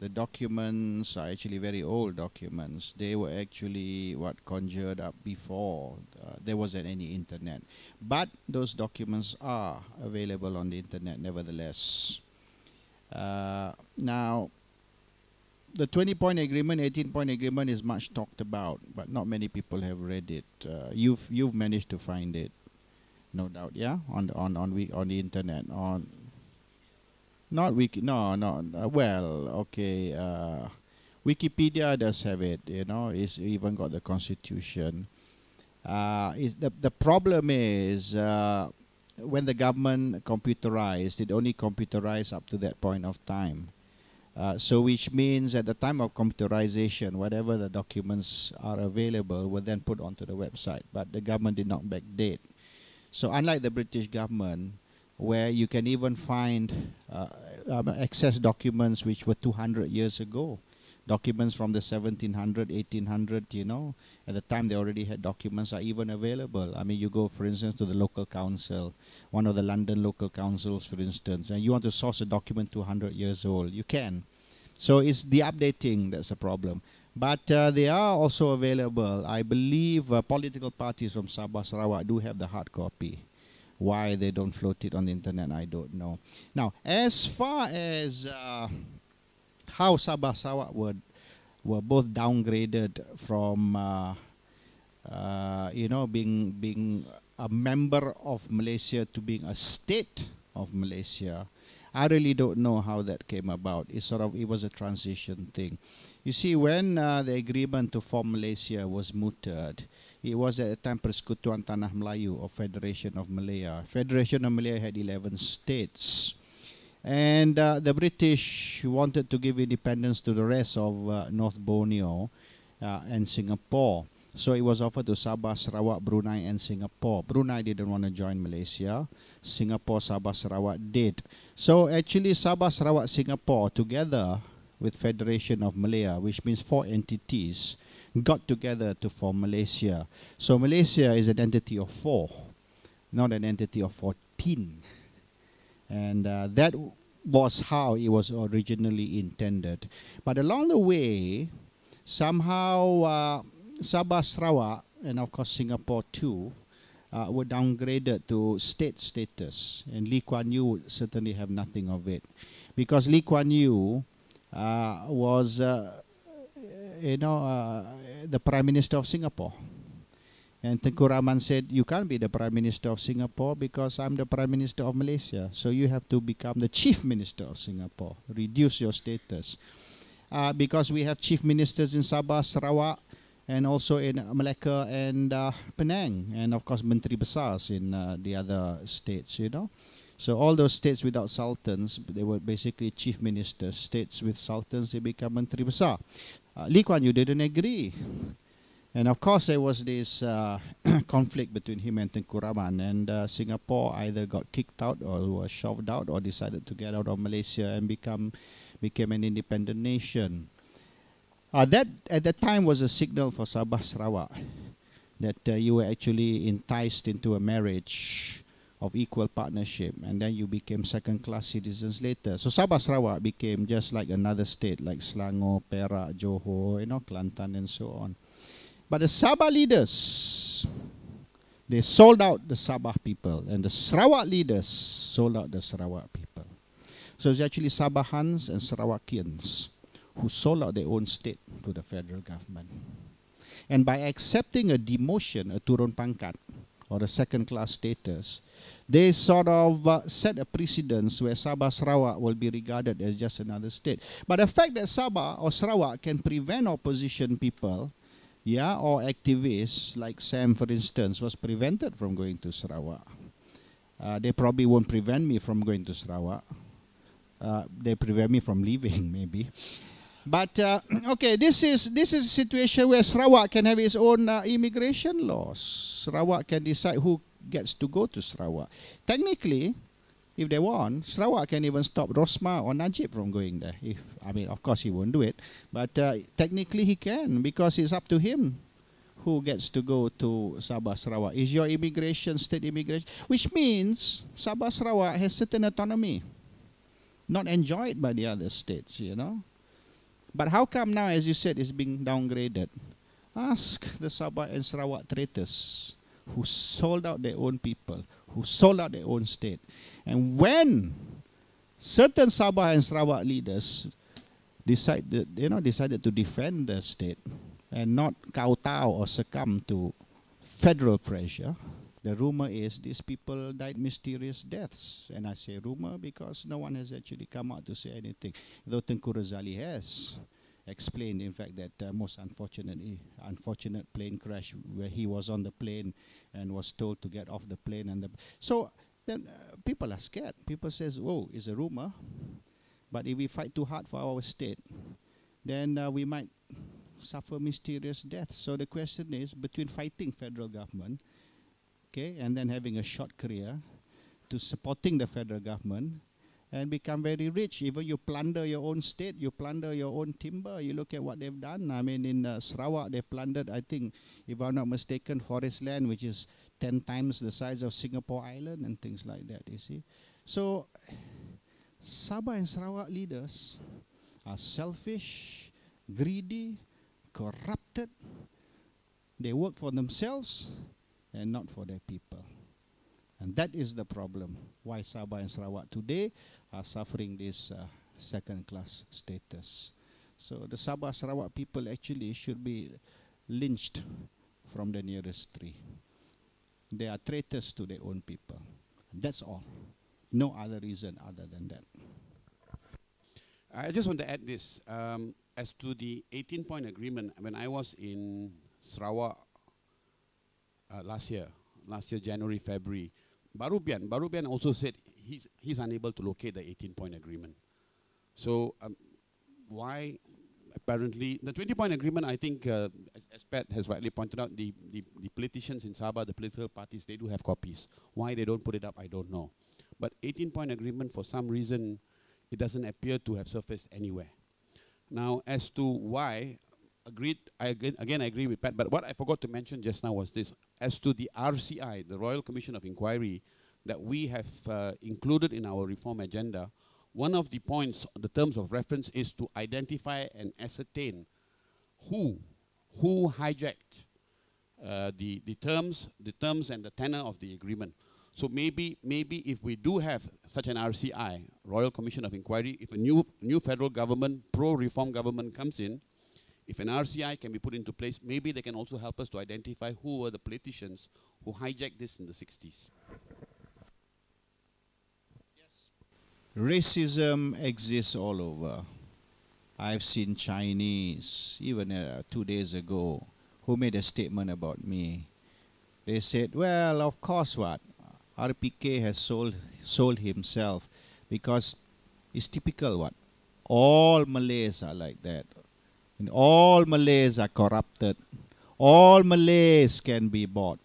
The documents are actually very old documents. They were actually what conjured up before there wasn't any internet. But those documents are available on the internet nevertheless. Now, the 20-point agreement, 18-point agreement is much talked about, but not many people have read it. You've managed to find it, no doubt, yeah, on the internet, on not wiki, no, well, okay, Wikipedia does have it, you know. It's even got the Constitution. Is the problem is when the government computerized, it only computerized up to that point of time. So which means at the time of computerization, whatever the documents are available were then put onto the website, but the government did not backdate. So unlike the British government, where you can even find access documents which were 200 years ago, documents from the 1700, 1800, you know, at the time they already had documents are even available. I mean, you go, for instance, to the local council, one of the London local councils, for instance, and you want to source a document 200 years old, you can. So it's the updating that's a problem. But they are also available. I believe political parties from Sabah, Sarawak do have the hard copy. Why they don't float it on the internet, I don't know. Now, as far as how Sabah, Sarawak were both downgraded from you know, being a member of Malaysia to being a state of Malaysia, I really don't know how that came about. It was a transition thing. You see, when the agreement to form Malaysia was mooted, it was at the time Persekutuan Tanah Melayu or Federation of Malaya. Federation of Malaya had 11 states. And the British wanted to give independence to the rest of North Borneo and Singapore. So it was offered to Sabah, Sarawak, Brunei and Singapore. Brunei didn't want to join Malaysia. Singapore, Sabah, Sarawak did. So actually Sabah, Sarawak, Singapore together with Federation of Malaya, which means 4 entities, got together to form Malaysia. So Malaysia is an entity of 4, not an entity of 14. And that was how it was originally intended. But along the way, somehow Sabah, Sarawak, and of course Singapore too, were downgraded to state status. And Lee Kuan Yew would certainly have nothing of it. Because Lee Kuan Yew was, you know, the Prime Minister of Singapore. And Tengku Rahman said, you can't be the Prime Minister of Singapore because I'm the Prime Minister of Malaysia. So you have to become the Chief Minister of Singapore. Reduce your status. Because we have Chief Ministers in Sabah, Sarawak, and also in Malacca and Penang. And of course, Menteri Besars in the other states, you know. So all those states without sultans, they were basically chief ministers. States with sultans, they become Menteri Besar. Lee Kuan Yew didn't agree. And of course, there was this conflict between him and Tengku Rahman. And Singapore either got kicked out or was shoved out or decided to get out of Malaysia and became an independent nation. That at that time was a signal for Sabah, Sarawak that you were actually enticed into a marriage of equal partnership, and then you became second-class citizens later. So Sabah, Sarawak became just like another state, like Selangor, Perak, Johor, you know, Kelantan, and so on. But the Sabah leaders, they sold out the Sabah people, and the Sarawak leaders sold out the Sarawak people. So it's actually Sabahans and Sarawakians who sold out their own state to the federal government. And by accepting a demotion, a turun pangkat, or a second-class status, they sort of set a precedence where Sabah, Sarawak will be regarded as just another state. But the fact that Sabah or Sarawak can prevent opposition people, yeah, or activists, like Sam, for instance, was prevented from going to Sarawak. They probably won't prevent me from going to Sarawak. They prevent me from leaving, maybe. But okay, this is a situation where Sarawak can have its own immigration laws. Sarawak can decide who gets to go to Sarawak. Technically, if they want, Sarawak can even stop Rosma or Najib from going there. I mean, of course, he won't do it, but technically he can, because it's up to him who gets to go to Sabah, Sarawak. Is your immigration state immigration, which means Sabah, Sarawak has certain autonomy, not enjoyed by the other states, you know. But how come now, as you said, it's being downgraded? Ask the Sabah and Sarawak traitors who sold out their own people, who sold out their own state. And when certain Sabah and Sarawak leaders decided to defend the state and not kowtow or succumb to federal pressure, the rumor is these people died mysterious deaths. And I say rumor because no one has actually come out to say anything. Though Tengku Razali has explained, in fact, that most unfortunate plane crash where he was on the plane and was told to get off the plane. So then people are scared. People says, "Oh, it's a rumor." But if we fight too hard for our state, then we might suffer mysterious deaths. So the question is, between fighting federal government, okay, and then having a short career, to supporting the federal government and become very rich. Even you plunder your own state, you plunder your own timber. You look at what they've done. I mean, in Sarawak, they plundered, I think, if I'm not mistaken, forest land, which is 10 times the size of Singapore Island and things like that, you see. So Sabah and Sarawak leaders are selfish, greedy, corrupted. They work for themselves and not for their people. And that is the problem, why Sabah and Sarawak today are suffering this second-class status. So the Sabah Sarawak people actually should be lynched from the nearest tree. They are traitors to their own people. That's all. No other reason other than that. I just want to add this. As to the 18-point agreement, when I was in Sarawak last year, January, February, Barubian also said he's unable to locate the 18-point agreement. So why apparently the 20-point agreement, I think, as Pat has rightly pointed out, the politicians in Sabah, the political parties, they do have copies. Why they don't put it up, I don't know. But 18-point agreement, for some reason, it doesn't appear to have surfaced anywhere. Now, as to why, I agree with Pat, but what I forgot to mention just now was this. As to the RCI, the Royal Commission of Inquiry, that we have included in our reform agenda, one of the points, the terms of reference, is to identify and ascertain who hijacked the terms and the tenor of the agreement. So maybe if we do have such an RCI, Royal Commission of Inquiry, if a new federal government, pro-reform government comes in, if an RCI can be put into place, maybe they can also help us to identify who were the politicians who hijacked this in the 60s. Yes. Racism exists all over. I've seen Chinese, even 2 days ago, who made a statement about me. They said, well, of course what? RPK has sold himself because it's typical what? All Malays are like that. And all Malays are corrupted. All Malays can be bought.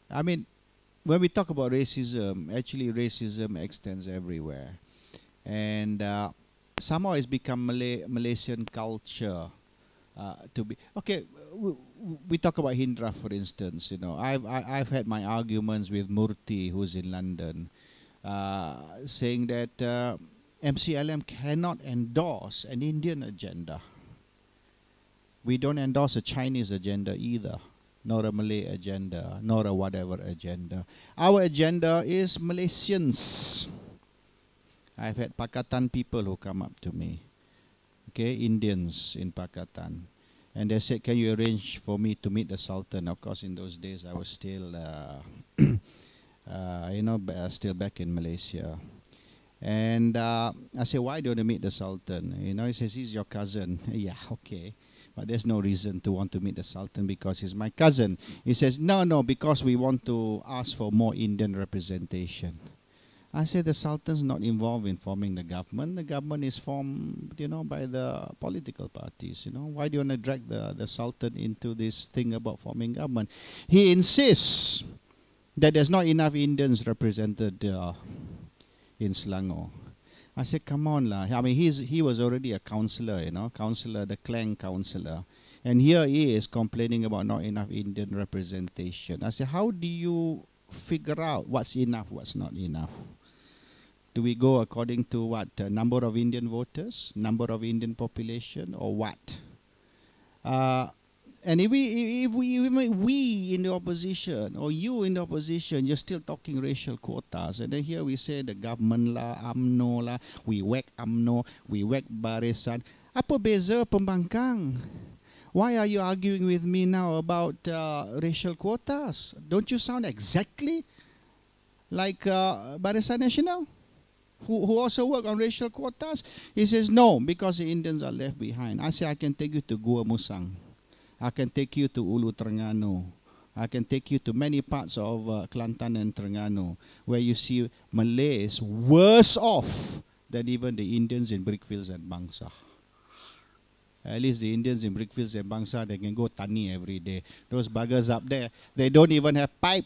I mean, when we talk about racism, actually racism extends everywhere. And somehow it's become Malaysian culture to be... Okay, we talk about Hindra, for instance. You know, I've had my arguments with Murthy, who's in London, saying that MCLM cannot endorse an Indian agenda. We don't endorse a Chinese agenda either, nor a Malay agenda, nor a whatever agenda. Our agenda is Malaysians. I've had Pakatan people who come up to me, okay, Indians in Pakatan, and they said, can you arrange for me to meet the Sultan? Of course, in those days, I was still, still back in Malaysia. And I said, why don't you meet the Sultan? You know, he says, he's your cousin. Yeah, okay. But there's no reason to want to meet the Sultan because he's my cousin. He says, no, because we want to ask for more Indian representation. I said, the Sultan's not involved in forming the government. The government is formed, you know, by the political parties, you know. Why do you want to drag the Sultan into this thing about forming government? He insists that there's not enough Indians represented in Selangor. I said, come on lah. I mean, he was already a councillor, you know, the clan councillor. And here he is complaining about not enough Indian representation. I said, how do you figure out what's enough, what's not enough? Do we go according to what? Number of Indian voters, number of Indian population, or what? And if we in the opposition, or you in the opposition, you're still talking racial quotas. And then here we say the government lah, UMNO lah, we whack UMNO, we whack Barisan. Apa beza pembangkang? Why are you arguing with me now about racial quotas? Don't you sound exactly like Barisan Nasional, who also work on racial quotas? He says, no, because the Indians are left behind. I say, I can take you to Gua Musang. I can take you to Ulu Terengganu. I can take you to many parts of Kelantan and Terengganu, where you see Malays worse off than even the Indians in Brickfields and Bangsa. At least the Indians in Brickfields and Bangsa, they can go tani every day. Those buggers up there, they don't even have pipe.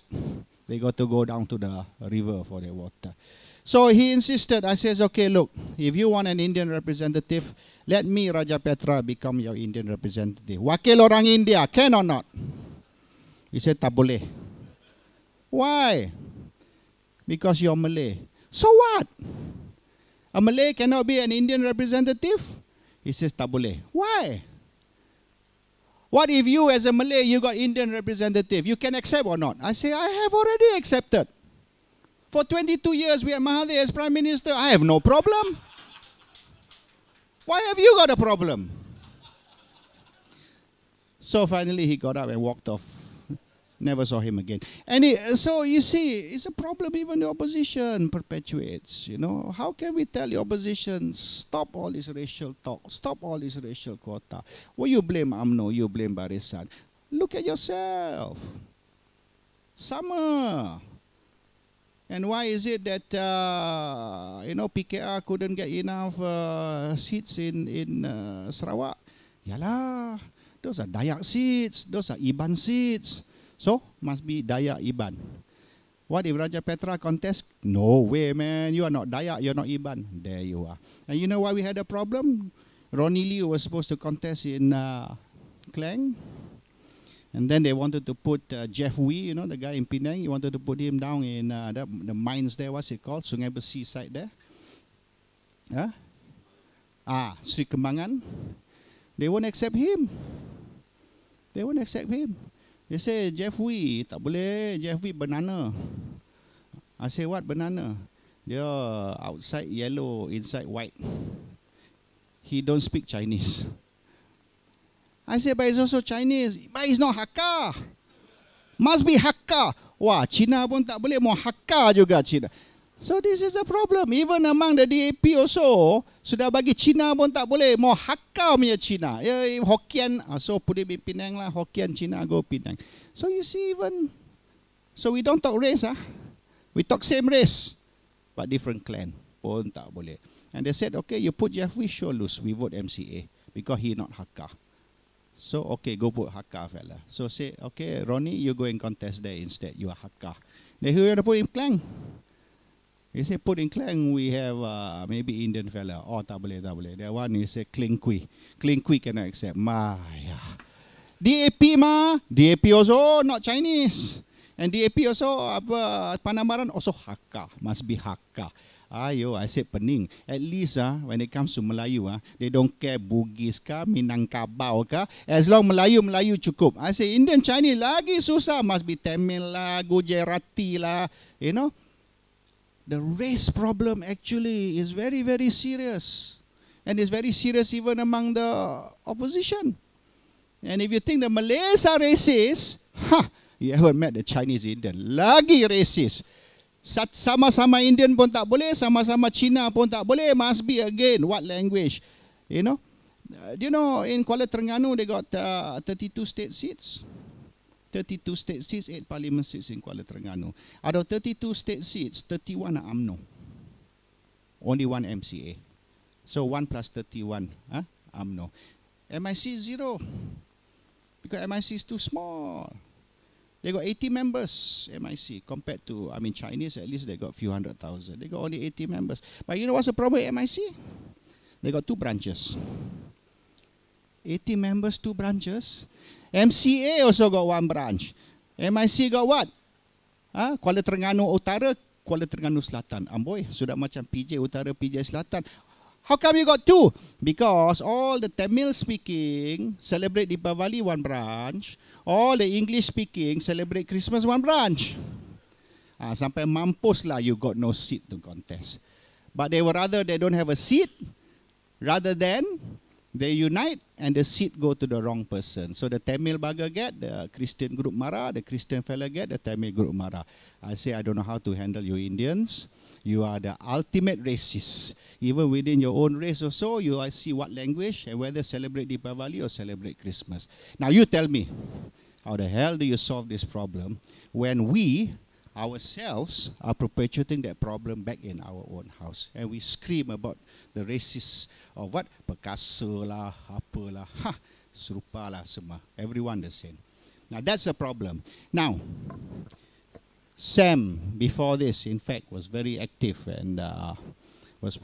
They got to go down to the river for their water. So he insisted. I says, okay, look, if you want an Indian representative, let me, Raja Petra, become your Indian representative. Wakil orang India, can or not? He said, tak boleh. Why? Because you're Malay. So what? A Malay cannot be an Indian representative? He says, tak boleh. Why? What if you as a Malay, you got Indian representative? You can accept or not? I say, I have already accepted. For 22 years, we had Mahathir as Prime Minister. I have no problem. Why have you got a problem? So finally, he got up and walked off. Never saw him again. And so you see, it's a problem even the opposition perpetuates. You know, how can we tell the opposition, stop all this racial talk, stop all this racial quota? Well, you blame UMNO, you blame Barisan. Look at yourself. Sama. And why is it that PKR couldn't get enough seats in Sarawak? Yalah, those are Dayak seats, those are Iban seats. So must be Dayak Iban. What if Raja Petra contest? No way, man. You are not Dayak, you're not Iban. There you are. And you know why we had a problem? Ronnie Lee was supposed to contest in Klang. And then they wanted to put Jeff Wee, you know, the guy in Penang. He wanted to put him down in the mines there. What's it called? Sungai Besi side there. Sri Kembangan. They won't accept him. They won't accept him. They say, Jeff Wee, tak boleh. Jeff Wee banana. I say, what banana? They are outside yellow, inside white. He don't speak Chinese. I say, but he's also Chinese. But he's not Hakka. Must be Hakka. Wah, Cina pun tak boleh, mau Hakka juga Cina. So this is the problem. Even among the DAP also, sudah bagi Cina pun tak boleh, mau Hakka punya Cina. Hokkien, so put him in Penang lah, Hokkien, Cina, go Penang. So you see even, so we don't talk race, we talk same race, but different clan, pun tak boleh. And they said, okay, you put Jeff Wee, sure lose, we vote MCA, because he not Hakka. So, okay, go put Hakka, fella. So say, okay, Ronnie, you go and contest there instead. You are Hakka. Then who you want to put in Klang? He say, put in Klang, we have maybe Indian fella. Oh, tak boleh, tak boleh. That one is a Kling Kui. Kling Kui cannot accept. Maya. DAP DAP also not Chinese. And DAP also, Panamaran also Hakka. Must be Hakka. Ayo, I said pening. At least when it comes to Melayu, they don't care Bugis ka, Minangkabau ka. As long Melayu cukup. I say Indian Chinese lagi susah. Must be Tamil lah, Gujarati lah. You know, the race problem actually is very, very serious. And it's very serious even among the opposition. And if you think the Malays are racist, you haven't met the Chinese Indian. Lagi racist. Sama-sama Indian pun tak boleh, sama-sama Cina pun tak boleh. Must be again what language, you know? Do you know in Kuala Terengganu they got 32 state seats? 32 state seats, 8 parliament seats in Kuala Terengganu. Out of 32 state seats, 31 are UMNO. Only one MCA. So 1 plus 31, UMNO. MIC 0. Because MIC is too small. They got 80 members, MIC, compared to, Chinese, at least they got a few 100,000. They got only 80 members. But you know what's the problem with MIC? They got 2 branches. 80 members, 2 branches. MCA also got 1 branch. MIC got what? Kuala Terengganu Utara, Kuala Terengganu Selatan. Amboi, sudah macam PJ Utara, PJ Selatan. How come you got two? Because all the Tamil speaking celebrate Deepavali one branch, all the English speaking celebrate Christmas one branch. Sampai mampus lah you got no seat to contest. But they would rather they don't have a seat rather than they unite and the seat go to the wrong person. So the Tamil bugger get, the Christian group marah, the Christian fella get, the Tamil group marah. I say, I don't know how to handle you Indians. You are the ultimate racists. Even within your own race or so, you see what language and whether celebrate Deepavali or celebrate Christmas. Now you tell me, how the hell do you solve this problem when we ourselves are perpetuating that problem back in our own house, and we scream about the racists of what? Perkasa lah, apalah, serupa lah semua. Everyone the same. Now that's the problem. Now, Sam, before this, in fact, was very active and was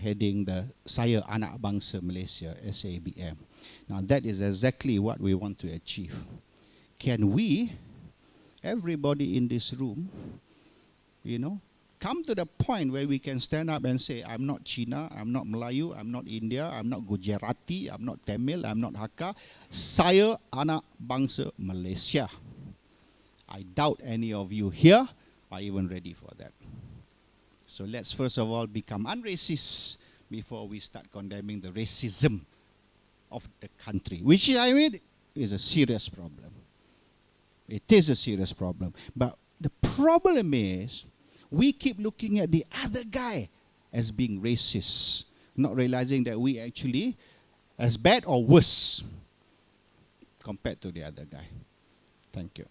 heading the Saya Anak Bangsa Malaysia, SABM. Now that is exactly what we want to achieve. Can we, everybody in this room, come to the point where we can stand up and say, I'm not China, I'm not Melayu, I'm not India, I'm not Gujarati, I'm not Tamil, I'm not Hakka. Saya Anak Bangsa Malaysia. I doubt any of you here are even ready for that. So let's first of all become unracist before we start condemning the racism of the country, which is a serious problem. It is a serious problem. But the problem is, we keep looking at the other guy as being racist, not realizing that we actually as bad or worse compared to the other guy. Thank you.